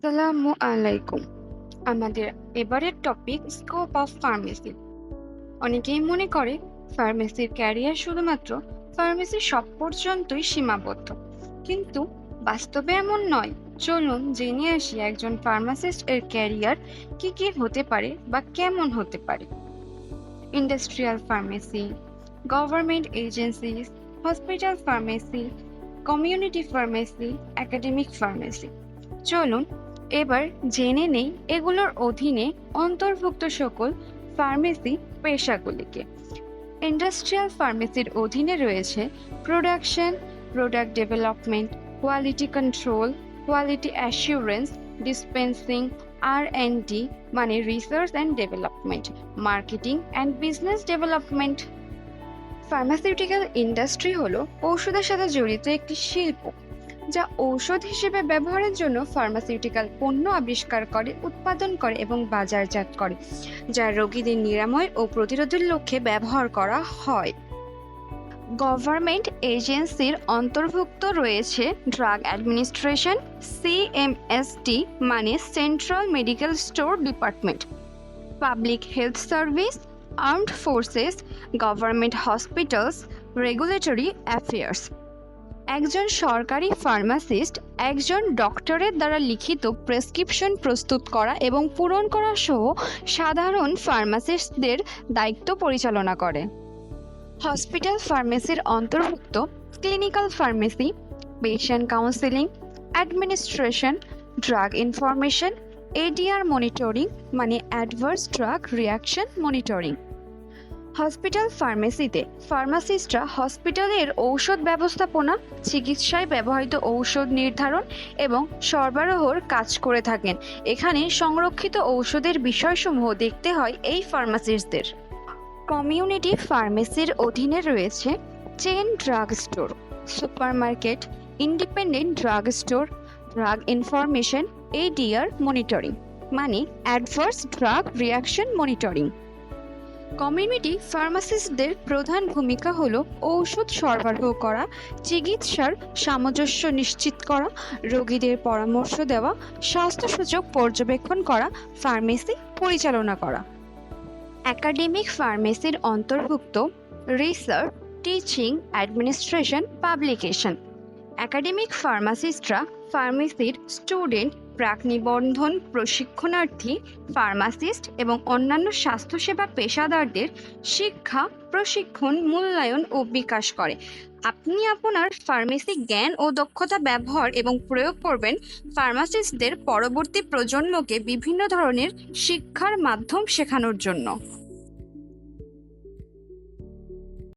আসসালামু আলাইকুম। আমাদের এবারের টপিক স্কোপ অফ ফার্মেসি। অনেকেই মনে করে ফার্মেসির ক্যারিয়ার শুধুমাত্র ফার্মেসি শপ পর্যন্তই সীমাবদ্ধ, কিন্তু বাস্তবে এমন নয়। চলুন জেনে আসি একজন ফার্মাসিস্ট এর ক্যারিয়ার কি কি হতে পারে বা কেমন হতে পারে। Industrial pharmacy, government agencies, hospital pharmacy, community pharmacy, academic pharmacy. চলুন এবার জেনে নেই এগুলোর অধীনে অন্তর্ভুক্ত সকল ফার্মেসি পেশাগুলিকে। ইন্ডাস্ট্রিয়াল ফার্মেসির অধীনে রয়েছে production, product development, quality control, quality assurance, dispensing, R&D মানে research and development, marketing and business development. Pharmaceutical industry হলো ঔষধের সাথে জড়িত একটি শিল্প, যা ঔষধ হিসেবে ব্যবহারের জন্য ফার্মাসিউটিক্যাল পণ্য আবিষ্কার করে, উৎপাদন করে এবং বাজারজাত করে, যা রোগীদের নিরাময় ও প্রতিরোধের লক্ষ্যে ব্যবহার করা হয়। গভর্নমেন্ট এজেন্সির অন্তর্ভুক্ত রয়েছে ড্রাগ অ্যাডমিনিস্ট্রেশন, CMSD মানে central medical store department, public health service, armed forces, government hospitals, regulatory affairs. একজন সরকারি ফার্মাসিস্ট একজন ডক্টরের দ্বারা লিখিত প্রেসক্রিপশন প্রস্তুত করা এবং পূরণ করা সহ সাধারণ ফার্মাসিস্টদের দায়িত্ব পরিচালনা করে। হসপিটাল ফার্মেসির অন্তর্ভুক্ত clinical pharmacy, patient counselling, administration, drug information, ADR monitoring মানে adverse drug reaction monitoring. Hospital ফার্মেসিতে ফার্মাসিস্টরা হসপিটালের ঔষধ ব্যবস্থাপনা, চিকিৎসায় ব্যবহৃত ঔষধ নির্ধারণ এবং সরবরাহর কাজ করে থাকেন। এখানে সংরক্ষিত ঔষধের বিষয়সমূহ দেখতে হয় এই ফার্মাসিস্টদের। কমিউনিটি ফার্মেসির অধীনে রয়েছে chain drug store, supermarket, independent drug store, drug information, ADR monitoring মানে adverse drug reaction monitoring. Community ফার্মাসিস্টদের প্রধান ভূমিকা হল ঔষধ সরবরাহ করা, চিকিৎসার সামঞ্জস্য নিশ্চিত করা, রোগীদের পরামর্শ দেওয়া, স্বাস্থ্যসূচক পর্যবেক্ষণ করা, ফার্মেসি পরিচালনা করা। একাডেমিক ফার্মেসির অন্তর্ভুক্ত research, teaching, administration, publication. Academic ফার্মাসিস্টরা ফার্মেসির স্টুডেন্ট, প্রাক নিবন্ধন প্রশিক্ষণার্থী, ফার্মাসিস্ট এবং অন্যান্য স্বাস্থ্যসেবা পেশাদারদের শিক্ষা, প্রশিক্ষণ, মূল্যায়ন ও বিকাশ করে। আপনি আপনার ফার্মেসি জ্ঞান ও দক্ষতা ব্যবহার এবং প্রয়োগ করবেন ফার্মাসিস্টদের পরবর্তী প্রজন্মকে বিভিন্ন ধরনের শিক্ষার মাধ্যম শেখানোর জন্য।